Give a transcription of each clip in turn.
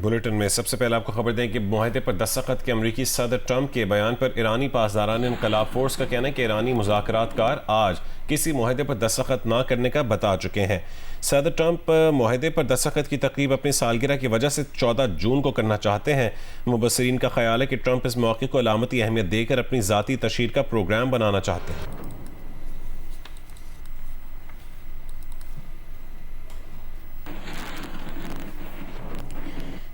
Bulletin میں سب سے پہلے آپ کو خبر دیں کہ معاہدے پر دستخط کے امریکی صدر ٹرمپ کے بیان پر ایرانی پاسداران انقلاب فورس کا کہنا ہے کہ ایرانی مذاکرات کار آج کسی معاہدے پر دستخط نہ کرنے کا بتا چکے ہیں۔ صدر ٹرمپ معاہدے پر دستخط کی تقریب اپنی سالگرہ کی وجہ سے 14 جون کو کرنا چاہتے ہیں۔ مبصرین کا خیال ہے کہ ٹرمپ اس موقع کو علامتی اہمیت دے کر اپنی ذاتی تشہیر کا پروگرام بنانا چاہتے ہیں۔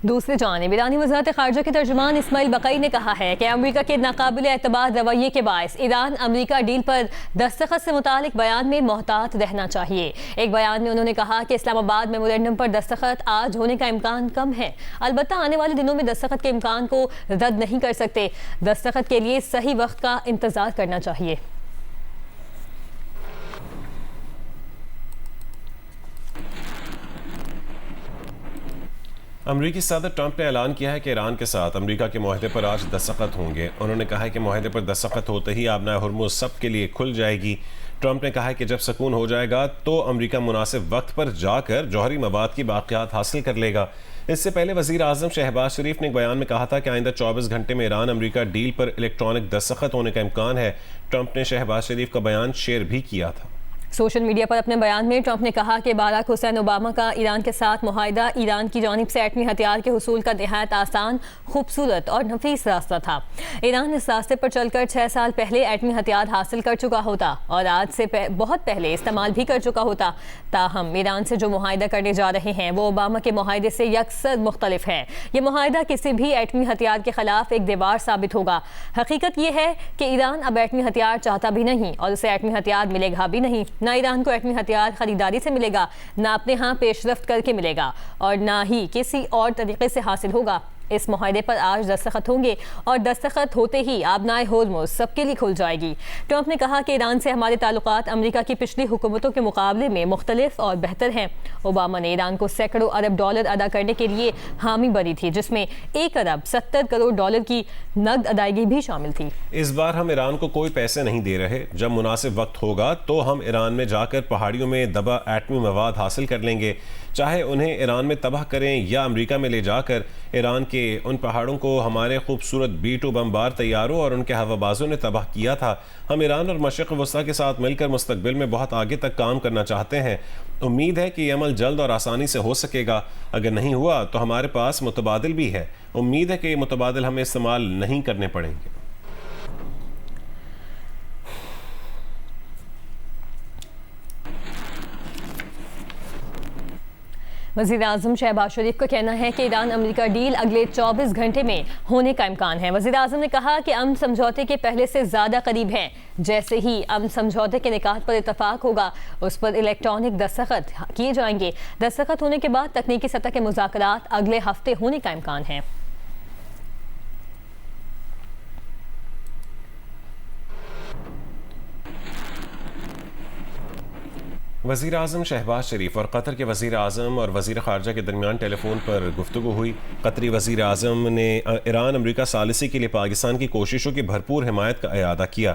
دوسری جانب ایرانی وزارت خارجہ کے ترجمان اسماعیل بقائی نے کہا ہے کہ امریکہ کے ناقابل اعتبار رویے کے باعث ایران امریکہ ڈیل پر دستخط سے متعلق بیان میں محتاط رہنا چاہیے۔ ایک بیان میں انہوں نے کہا کہ اسلام آباد میمورنڈم پر دستخط آج ہونے کا امکان کم ہے، البتہ آنے والے دنوں میں دستخط کے امکان کو رد نہیں کر سکتے۔ دستخط کے لیے صحیح وقت کا انتظار کرنا چاہیے۔ امریکی صدر ٹرمپ نے اعلان کیا ہے کہ ایران کے ساتھ امریکہ کے معاہدے پر آج دستخط ہوں گے۔ انہوں نے کہا ہے کہ معاہدے پر دستخط ہوتے ہی آبنائے ہرمز سب کے لیے کھل جائے گی۔ ٹرمپ نے کہا ہے کہ جب سکون ہو جائے گا تو امریکہ مناسب وقت پر جا کر جوہری مواد کی باقیات حاصل کر لے گا۔ اس سے پہلے وزیر اعظم شہباز شریف نے ایک بیان میں کہا تھا کہ آئندہ 24 گھنٹے میں ایران امریکہ ڈیل پر الیکٹرانک دستخط ہونے کا امکان ہے۔ ٹرمپ نے شہباز شریف کا بیان شیئر بھی کیا تھا۔ سوشل میڈیا پر اپنے بیان میں ٹرمپ نے کہا کہ باراک حسین اوباما کا ایران کے ساتھ معاہدہ ایران کی جانب سے ایٹمی ہتھیار کے حصول کا نہایت آسان، خوبصورت اور نفیس راستہ تھا۔ ایران اس راستے پر چل کر 6 سال پہلے ایٹمی ہتھیار حاصل کر چکا ہوتا اور آج سے بہت پہلے استعمال بھی کر چکا ہوتا۔ تاہم ایران سے جو معاہدہ کرنے جا رہے ہیں وہ اوباما کے معاہدے سے یکسر مختلف ہے۔ یہ معاہدہ کسی بھی ایٹمی ہتھیار کے خلاف ایک دیوار ثابت ہوگا۔ حقیقت یہ ہے کہ ایران اب ایٹمی ہتھیار چاہتا بھی نہیں اور اسے ایٹمی ہتھیار ملے گا بھی نہیں۔ نہ ایران کو ایٹمی ہتھیار خریداری سے ملے گا، نہ اپنے ہاں پیش رفت کر کے ملے گا اور نہ ہی کسی اور طریقے سے حاصل ہوگا۔ اس معاہدے پر آج دستخط ہوں گے اور دستخط ہوتے ہی آبنائے ہرمز سب کے لیے کھل جائے گی۔ ٹرمپ نے کہا کہ ایران سے ہمارے تعلقات امریکہ کی پچھلی حکومتوں کے مقابلے میں مختلف اور بہتر ہیں۔ اوباما نے ایران کو سینکڑوں ارب ڈالر ادا کرنے کے لیے حامی بھری تھی، جس میں 1 ارب 70 کروڑ ڈالر کی نقد ادائیگی بھی شامل تھی۔ اس بار ہم ایران کو کوئی پیسے نہیں دے رہے۔ جب مناسب وقت ہوگا تو ہم ایران میں جا کر پہاڑیوں میں دبا ایٹمی مواد حاصل کر لیں گے، چاہے انہیں ایران میں تباہ کریں یا امریکہ میں لے جا کر۔ ایران کے ان پہاڑوں کو ہمارے خوبصورت B-2 بمبار طیاروں اور ان کے ہوا بازوں نے تباہ کیا تھا۔ ہم ایران اور مشرق وسطیٰ کے ساتھ مل کر مستقبل میں بہت آگے تک کام کرنا چاہتے ہیں۔ امید ہے کہ یہ عمل جلد اور آسانی سے ہو سکے گا۔ اگر نہیں ہوا تو ہمارے پاس متبادل بھی ہے۔ امید ہے کہ یہ متبادل ہمیں استعمال نہیں کرنے پڑیں گے۔ وزیر اعظم شہباز شریف کا کہنا ہے کہ ایران امریکہ ڈیل اگلے 24 گھنٹے میں ہونے کا امکان ہے۔ وزیر اعظم نے کہا کہ امن سمجھوتے کے پہلے سے زیادہ قریب ہیں۔ جیسے ہی امن سمجھوتے کے نکات پر اتفاق ہوگا اس پر الیکٹرانک دستخط کیے جائیں گے۔ دستخط ہونے کے بعد تکنیکی سطح کے مذاکرات اگلے ہفتے ہونے کا امکان ہے۔ وزیر اعظم شہباز شریف اور قطر کے وزیر اعظم اور وزیر خارجہ کے درمیان ٹیلی فون پر گفتگو ہوئی۔ قطری وزیر اعظم نے ایران امریکہ ثالثی کے لیے پاکستان کی کوششوں کی بھرپور حمایت کا اعادہ کیا۔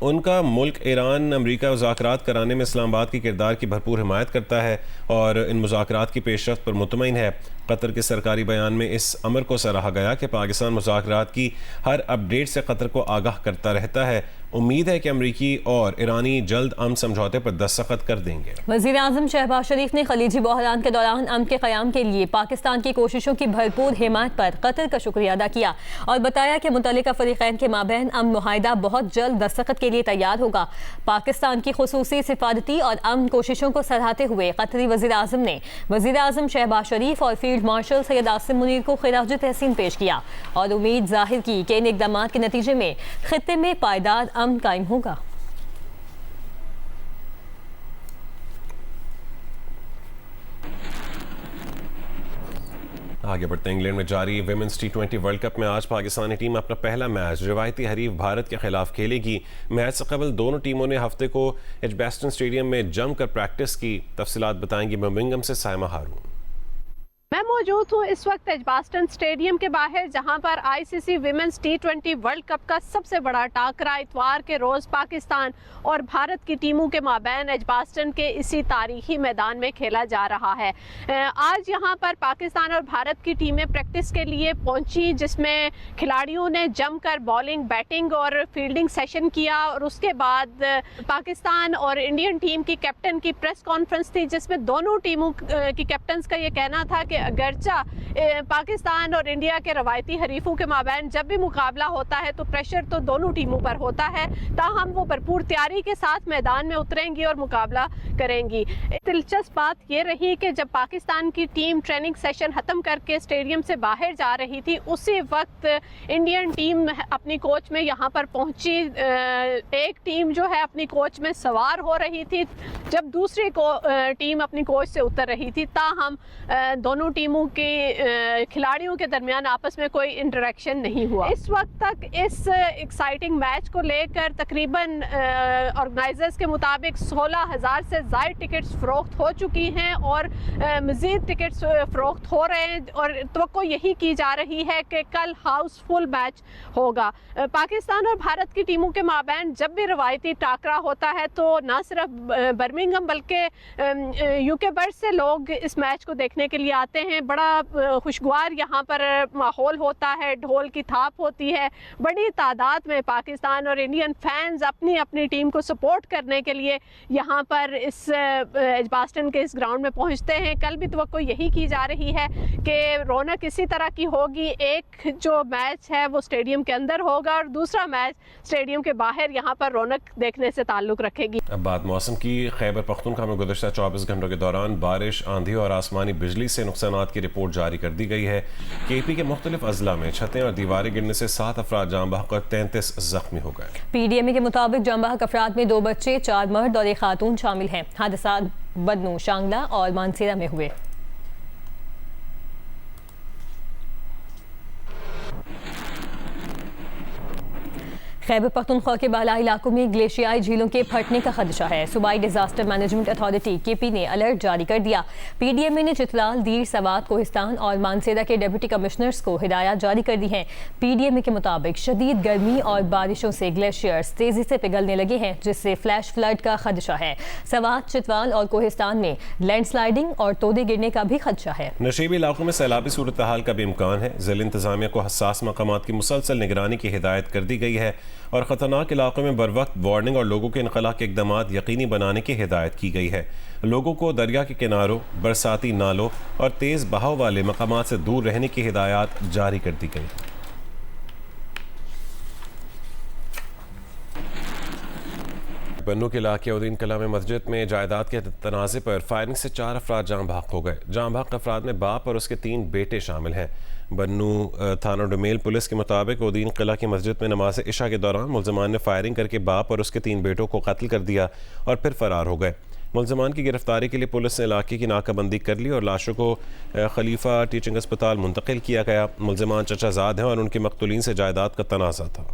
ان کا ملک ایران امریکہ مذاکرات کرانے میں اسلام آباد کے کردار کی بھرپور حمایت کرتا ہے اور ان مذاکرات کی پیش رفت پر مطمئن ہے۔ قطر کے سرکاری بیان میں اس امر کو سراہا گیا کہ پاکستان مذاکرات کی ہر اپ ڈیٹ سے قطر کو آگاہ کرتا رہتا ہے۔ امید ہے کہ امریکی اور ایرانی جلد امن سمجھوتے پر دستخط کر دیں گے۔ وزیر اعظم شہباز شریف نے خلیجی بحران کے دوران امن کے قیام کے لیے پاکستان کی کوششوں کی بھرپور حمایت پر قطر کا شکریہ ادا کیا اور بتایا کہ متعلقہ فریقین کے مابین امن معاہدہ بہت جلد دستخط کے لیے تیار ہوگا۔ پاکستان کی خصوصی سفارتی اور امن کوششوں کو سراہتے ہوئے قطری وزیر اعظم نے وزیر اعظم شہباز شریف اور فیلڈ مارشل سید عاصم منیر کو خراج تحسین پیش کیا اور امید ظاہر کی کہ ان اقدامات کے نتیجے میں خطے میں پائیدار امن قائم ہوگا۔ آگے بڑھتے ہیں۔ انگلینڈ میں جاری ویمنز T20 ورلڈ کپ میں آج پاکستانی ٹیم اپنا پہلا میچ روایتی حریف بھارت کے خلاف کھیلے گی۔ میچ سے قبل دونوں ٹیموں نے ہفتے کو ایجباسٹن اسٹیڈیم میں جم کر پریکٹس کی۔ تفصیلات بتائیں گی برمنگھم سے سائمہ ہارون۔ میں موجود ہوں اس وقت ایجباسٹن اسٹیڈیم کے باہر، جہاں پر ICC women's T20 world cup کا سب سے بڑا ٹاکرا اتوار کے روز پاکستان اور بھارت کی ٹیموں کے مابین ایجباسٹن کے اسی تاریخی میدان میں کھیلا جا رہا ہے۔ آج یہاں پر پاکستان اور بھارت کی ٹیمیں پریکٹس کے لیے پہنچی، جس میں کھلاڑیوں نے جم کر بالنگ، بیٹنگ اور فیلڈنگ سیشن کیا، اور اس کے بعد پاکستان اور انڈین ٹیم کی کیپٹن کی پریس کانفرنس تھی، جس میں دونوں ٹیموں کی کیپٹنز کا یہ کہنا تھا کہ اگرچہ پاکستان اور انڈیا کے روایتی حریفوں کے مابین جب بھی مقابلہ ہوتا ہے تو پریشر تو دونوں ٹیموں پر ہوتا ہے، تاہم وہ بھرپور تیاری کے ساتھ میدان میں اتریں گی اور مقابلہ کریں گی۔ دلچسپ بات یہ رہی کہ جب پاکستان کی ٹیم ٹریننگ سیشن ختم کر کے اسٹیڈیم سے باہر جا رہی تھی، اسی وقت انڈین ٹیم اپنی کوچ میں یہاں پر پہنچی۔ ایک ٹیم جو ہے اپنی کوچ میں سوار ہو رہی تھی، جب دوسری ٹیم اپنی کوچ سے اتر رہی تھی، تاہم دونوں ٹیموں کے کھلاڑیوں کے درمیان آپس میں کوئی انٹریکشن نہیں ہوا۔ اس وقت تک اس ایکسائٹنگ میچ کو لے کر تقریباً آرگنائزرز کے مطابق 16,000 سے زائد ٹکٹس فروخت ہو چکی ہیں اور مزید ٹکٹس فروخت ہو رہے ہیں، اور توقع یہی کی جا رہی ہے کہ کل ہاؤس فل میچ ہوگا۔ پاکستان اور بھارت کی ٹیموں کے مابین جب بھی روایتی ٹاکرا ہوتا ہے تو نہ صرف برمنگھم بلکہ UK برڈ سے لوگ اس میچ کو دیکھنے کے لیے آتے ہیں۔ بڑا خوشگوار یہاں پر ماحول ہوتا ہے، ڈھول کی تھاپ ہوتی ہے، بڑی تعداد میں پاکستان اور انڈین فینز اپنی اپنی ٹیم کو سپورٹ کرنے کے لیے یہاں پر اس ایجباسٹن کے اس گراؤنڈ میں پہنچتے ہیں۔ کل بھی توقع یہی کی جا رہی ہے کہ رونق اسی طرح کی ہوگی، ایک جو میچ ہے وہ اسٹیڈیم کے اندر ہوگا اور دوسرا میچ اسٹیڈیم کے باہر یہاں پر رونق دیکھنے سے تعلق رکھے گی۔ اب بات موسم کی۔ خیبر پختونخوا میں گزشتہ 24 گھنٹوں کے دوران بارش، آندھی اور آسمانی بجلی سے نقصانات کی رپورٹ جاری کر دی گئی ہے۔ KP کے مختلف اضلاع میں چھتیں اور دیواریں گرنے سے 7 افراد جاں بحق اور 33 زخمی ہو گئے۔ PDMA کے مطابق جاں بحق افراد میں 2 بچے، 4 مرد اور 1 خاتون شامل ہیں۔ حادثات بدنو، شانگلہ اور مانسیرہ میں ہوئے۔ خیبر پختونخوا کے بالائی علاقوں میں گلیشیائی جھیلوں کے پھٹنے کا خدشہ ہے۔ صوبائی ڈیزاسٹر مینجمنٹ اتھارٹی KP نے الرٹ جاری کر دیا۔ PDMA نے چترال، دیر، سوات، کوہستان اور مانسیرہ کے ڈپٹی کمشنرز کو ہدایات جاری کر دی ہیں۔ PDMA کے مطابق شدید گرمی اور بارشوں سے گلیشیئرز تیزی سے پگھلنے لگے ہیں، جس سے فلیش فلڈ کا خدشہ ہے۔ سوات، چترال اور کوہستان میں لینڈ سلائڈنگ اور تودے گرنے کا بھی خدشہ ہے۔ نشیبی علاقوں میں سیلابی صورتحال کا بھی امکان ہے۔ ضلع انتظامیہ کو حساس مقامات کی مسلسل نگرانی کی ہدایت کر دی گئی ہے اور خطرناک علاقوں میں بروقت وارننگ اور لوگوں کے انخلاء کے اقدامات یقینی بنانے کی ہدایت کی گئی ہے۔ لوگوں کو دریا کے کناروں، برساتی نالوں اور تیز بہاؤ والے مقامات سے دور رہنے کی ہدایات جاری کر دی گئی۔ بنو کے علاقے اودین کلا میں مسجد میں جائیداد کے تنازع پر فائرنگ سے 4 افراد جاں بحق ہو گئے۔ جاں بحق افراد میں باپ اور اس کے 3 بیٹے شامل ہیں۔ بنو تھانہ ڈومیل پولیس کے مطابق اودین قلعہ کی مسجد میں نماز عشاء کے دوران ملزمان نے فائرنگ کر کے باپ اور اس کے 3 بیٹوں کو قتل کر دیا اور پھر فرار ہو گئے۔ ملزمان کی گرفتاری کے لیے پولیس نے علاقے کی ناکہ بندی کر لی اور لاشوں کو خلیفہ ٹیچنگ اسپتال منتقل کیا گیا۔ ملزمان چچا زاد ہیں اور ان کے مقتولین سے جائیداد کا تنازع تھا۔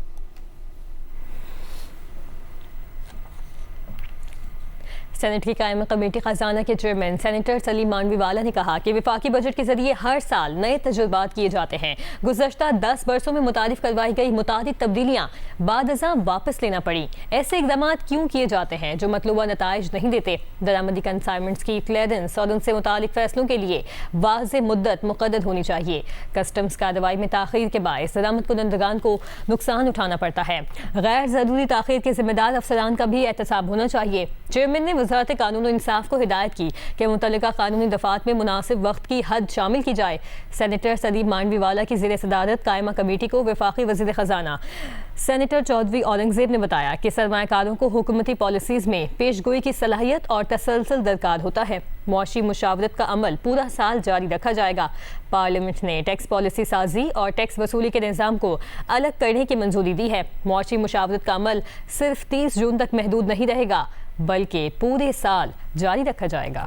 سینٹ کی قائمہ کمیٹی خزانہ کے چیئرمین سینیٹر سلیم مانوی والا نے کہا کہ وفاقی بجٹ کے ذریعے ہر سال نئے تجربات کیے جاتے ہیں۔ گزشتہ 10 برسوں میں متعارف کروائی گئی متعدد تبدیلیاں بعد ازاں واپس لینا پڑی۔ ایسے اقدامات کیوں کیے جاتے ہیں جو مطلوبہ نتائج نہیں دیتے؟ درآمدی کنسائنمنٹس کی کلیئرنس اور ان سے متعلق فیصلوں کے لیے واضح مدت مقرر ہونی چاہیے۔ کسٹمز کارروائی میں تاخیر کے باعث درآمد کنندگان کو نقصان اٹھانا پڑتا ہے۔ غیر ضروری تاخیر کے ذمہ دار افسران کا بھی احتساب ہونا چاہیے۔ چیئرمین نے وزارت قانون و انصاف کو ہدایت کی کہ متعلقہ قانونی دفعات میں مناسب وقت کی حد شامل کی جائے۔ سینیٹر سلیم مانوی والا کی زیر صدارت قائمہ کمیٹی کو وفاقی وزیر خزانہ سینیٹر چودھری اورنگزیب نے بتایا کہ سرمایہ کاروں کو حکومتی پالیسیز میں پیش گوئی کی صلاحیت اور تسلسل درکار ہوتا ہے۔ معاشی مشاورت کا عمل پورا سال جاری رکھا جائے گا۔ پارلیمنٹ نے ٹیکس پالیسی سازی اور ٹیکس وصولی کے نظام کو الگ کرنے کی منظوری دی ہے۔ معاشی مشاورت کا عمل صرف 30 جون تک محدود نہیں رہے گا بلکہ پورے سال جاری رکھا جائے گا۔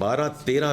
12-13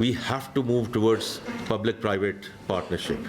we have to move towards public-private partnership.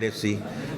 NFC।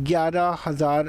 11,000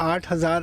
8,000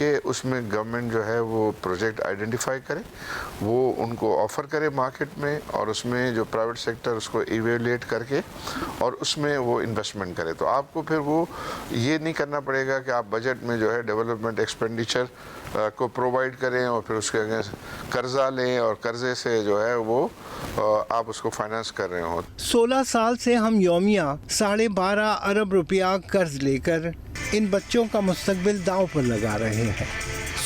کہ اس میں گورنمنٹ جو ہے وہ پروجیکٹ آئیڈینٹیفائی کرے, وہ ان کو آفر کرے مارکیٹ میں, اور اس میں جو پرائیویٹ سیکٹر اس کو ایویلیٹ کر کے اور اس میں وہ انویسٹمنٹ کرے. تو آپ کو پھر وہ یہ نہیں کرنا پڑے گا کہ آپ بجٹ میں جو ہے ڈیولپمنٹ ایکسپینڈیچر کو پرووائڈ کریں اور پھر اس کے قرضہ لیں اور قرضے سے جو ہے وہ آپ اس کو فائنانس کر رہے ہوں. 16 سال سے ہم یومیہ 12.5 ارب روپیہ قرض لے کر ان بچوں کا مستقبل داؤ پر لگا رہے ہیں.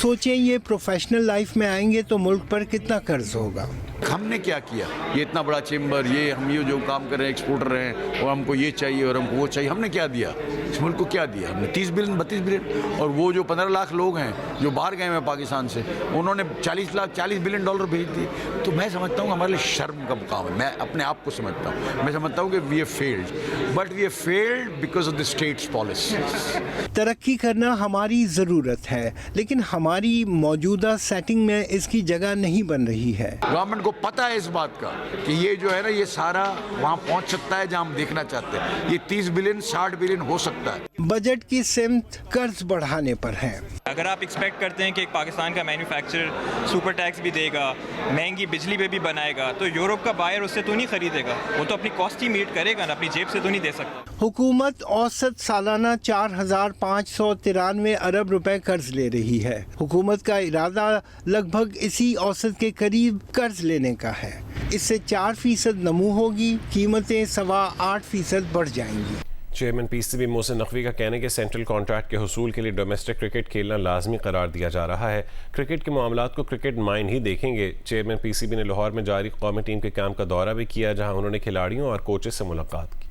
سوچیں یہ پروفیشنل لائف میں آئیں گے تو ملک پر کتنا قرض ہوگا. ہم نے کیا کیا, یہ اتنا بڑا چیمبر, یہ ہم یہ جو کام کر رہے ہیں ایکسپورٹر ہیں اور ہم کو یہ چاہیے اور ہم کو وہ چاہیے, ہم نے کیا دیا اس ملک کو؟ کیا دیا ہم نے؟ 30 بلین 32 بلین. اور وہ جو 15 لاکھ لوگ ہیں جو باہر گئے ہیں پاکستان سے, انہوں نے 40 بلین ڈالر بھیج دیے. تو میں سمجھتا ہوں ہمارے لیے شرم کا مقام ہے. میں اپنے آپ کو سمجھتا ہوں, میں سمجھتا ہوں کہ we have failed, but we have failed because of the states policies. ترقی کرنا ہماری ضرورت ہے, لیکن ہماری موجودہ سیٹنگ میں اس کی جگہ نہیں بن رہی ہے. گورنمنٹ کو پتہ ہے اس بات کا کہ یہ جو ہے نا, یہ سارا وہاں پہنچ سکتا ہے جہاں ہم دیکھنا چاہتے ہیں. یہ 30 بلین 60 بلین ہو سکتا ہے. بجٹ کی سمت قرض بڑھانے پر ہے. اگر آپ ایکسپیکٹ کرتے ہیں کہ ایک پاکستان کا مینوفیکچرر سپر ٹیکس بھی دے گا, مہنگی بجلی پہ بھی بنائے گا, تو یورپ کا بائر اس سے تو نہیں خریدے گا. وہ تو اپنی کاسٹ ہی میٹ کرے گا نا, اپنی جیب سے تو نہیں دے سکتا. حکومت اوسط سالانہ 4,593 ارب روپے قرض لے رہی ہے. حکومت کا ارادہ لگ بھگ اسی اوسط کے قریب قرض لینے کا ہے. اس سے 4% نمو ہوگی, قیمتیں 8.25% بڑھ جائیں گی. Chairman P C B Mohsin Naqvi کا کہنا ہے کہ سینٹرل کانٹریکٹ کے حصول کے لیے ڈومیسٹک کرکٹ کھیلنا لازمی قرار دیا جا رہا ہے. کرکٹ کے معاملات کو کرکٹ مائن ہی دیکھیں گے. چیئرمین پی سی بی نے لاہور میں جاری قومی ٹیم کے کیمپ کا دورہ بھی کیا, جہاں انہوں نے کھلاڑیوں اور کوچز سے ملاقات کی.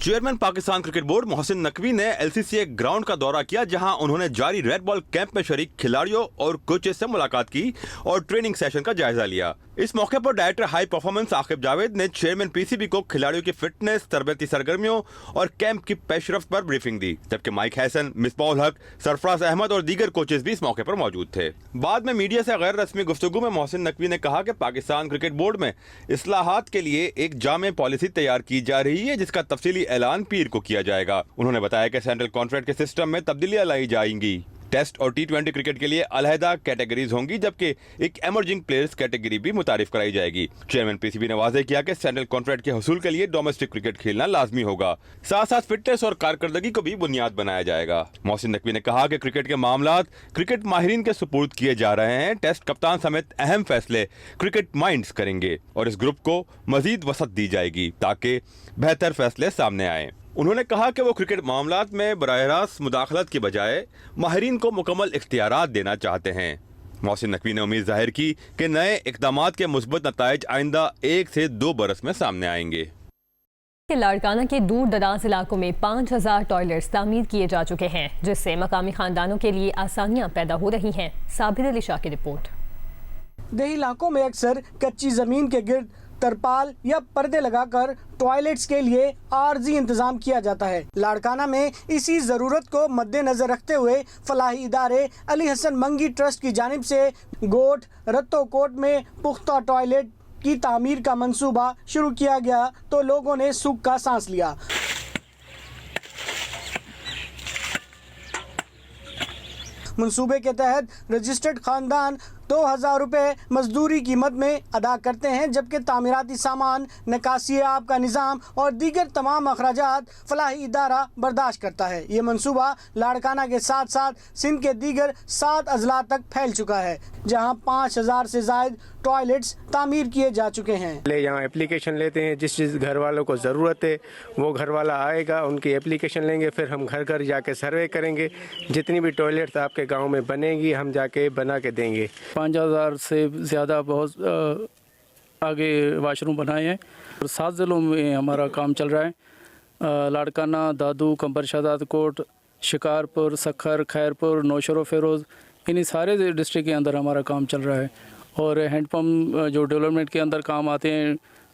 Chairman Pakistan cricket board Mohsin Naqvi نے L C C a ground کا دورہ کیا, جہاں انہوں نے جاری ریڈ بال کیمپ میں شریک کھلاڑیوں اور کوچز سے ملاقات کی اور ٹریننگ سیشن کا جائزہ لیا. اس موقع پر director high performance Aqib Javed نے چیئرمین پی سی بی کو کھلاڑیوں کی فٹنس, تربیتی سرگرمیوں اور کیمپ کی پیش رفت پر بریفنگ دی, جبکہ مائک حسن, مصباح الحق, سرفراز احمد اور دیگر کوچز بھی اس موقع پر موجود تھے. بعد میں میڈیا سے غیر رسمی گفتگو میں محسن نقوی نے کہا کہ پاکستان کرکٹ بورڈ میں اصلاحات کے لیے ایک جامع پالیسی تیار کی جا رہی ہے, جس کا تفصیلی اعلان پیر کو کیا جائے گا. انہوں نے بتایا کہ سینٹرل کانٹریکٹ کے سسٹم میں تبدیلیاں لائی جائیں گی. ٹیسٹ اور T20 کرکٹ کے لیے علیحدہ کیٹیگریز ہوں گی, جبکہ ایک ایمرجنگ پلیئرز کیٹیگری بھی متعارف کرائی جائے گی. چیئرمین پی سی بی نے واضح کیا کہ سینٹرل کانٹریکٹ کے حصول کے لیے ڈومیسٹک کرکٹ کھیلنا لازمی ہوگا, ساتھ ساتھ فٹنس اور کارکردگی کو بھی بنیاد بنایا جائے گا. محسن نقوی نے کہا کہ کرکٹ کے معاملات کرکٹ ماہرین کے سپرد کیے جا رہے ہیں. ٹیسٹ کپتان سمیت اہم فیصلے کرکٹ مائنڈز کریں گے اور اس گروپ کو مزید وسعت دی جائے گی تاکہ بہتر فیصلے سامنے آئیں. انہوں نے کہا کہ وہ کرکٹ معاملات میں براہ راست مداخلت کی بجائے ماہرین کو مکمل اختیارات دینا چاہتے ہیں. محسن نقوی نے امید ظاہر کی کہ نئے اقدامات کے مثبت نتائج آئندہ 1 سے 2 برس میں سامنے آئیں گے. لاڑکانہ کے دور دراز علاقوں میں 5,000 ٹوائلٹس تعمیر کیے جا چکے ہیں, جس سے مقامی خاندانوں کے لیے آسانیاں پیدا ہو رہی ہیں. صابر علی شاہ کی رپورٹ. دیہی علاقوں میں اکثر کچی زمین کے گرد ترپال یا پردے لگا کر ٹوائلٹس کے لیے عارضی انتظام کیا جاتا ہے. لاڑکانہ میں اسی ضرورت کو مد نظر رکھتے ہوئے فلاحی ادارے علی حسن منگی ٹرسٹ کی جانب سے گوٹ رتو کوٹ میں پختہ ٹوائلٹ کی تعمیر کا منصوبہ شروع کیا گیا تو لوگوں نے سکھ کا سانس لیا. منصوبے کے تحت رجسٹرڈ خاندان 2,000 روپے مزدوری قیمت میں ادا کرتے ہیں, جبکہ تعمیراتی سامان, نکاسی آب کا نظام اور دیگر تمام اخراجات فلاحی ادارہ برداشت کرتا ہے. یہ منصوبہ لاڑکانہ کے ساتھ ساتھ سندھ کے دیگر 7 اضلاع تک پھیل چکا ہے, جہاں 5,000 سے زائد ٹوائلٹس تعمیر کیے جا چکے ہیں. یہاں اپلیکیشن لیتے ہیں, جس گھر والوں کو ضرورت ہے وہ گھر والا آئے گا, ان کی اپلیکیشن لیں گے, پھر ہم گھر گھر جا کے سروے کریں گے. جتنی بھی ٹوائلٹس آپ کے گاؤں میں بنے گی ہم جا کے بنا کے دیں گے. 5,000 سے زیادہ بہت آگے واش روم بنائے ہیں اور 7 ضلعوں میں ہمارا کام چل رہا ہے. لاڑکانہ, دادو, کمبر شہزاد کوٹ, شکارپور, سکھر, خیرپور, نوشہر و فیروز, انہیں سارے ڈسٹرکٹ کے اندر ہمارا کام چل رہا ہے. اور ہینڈ پمپ جو ڈیولپمنٹ کے اندر کام آتے ہیں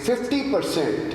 50%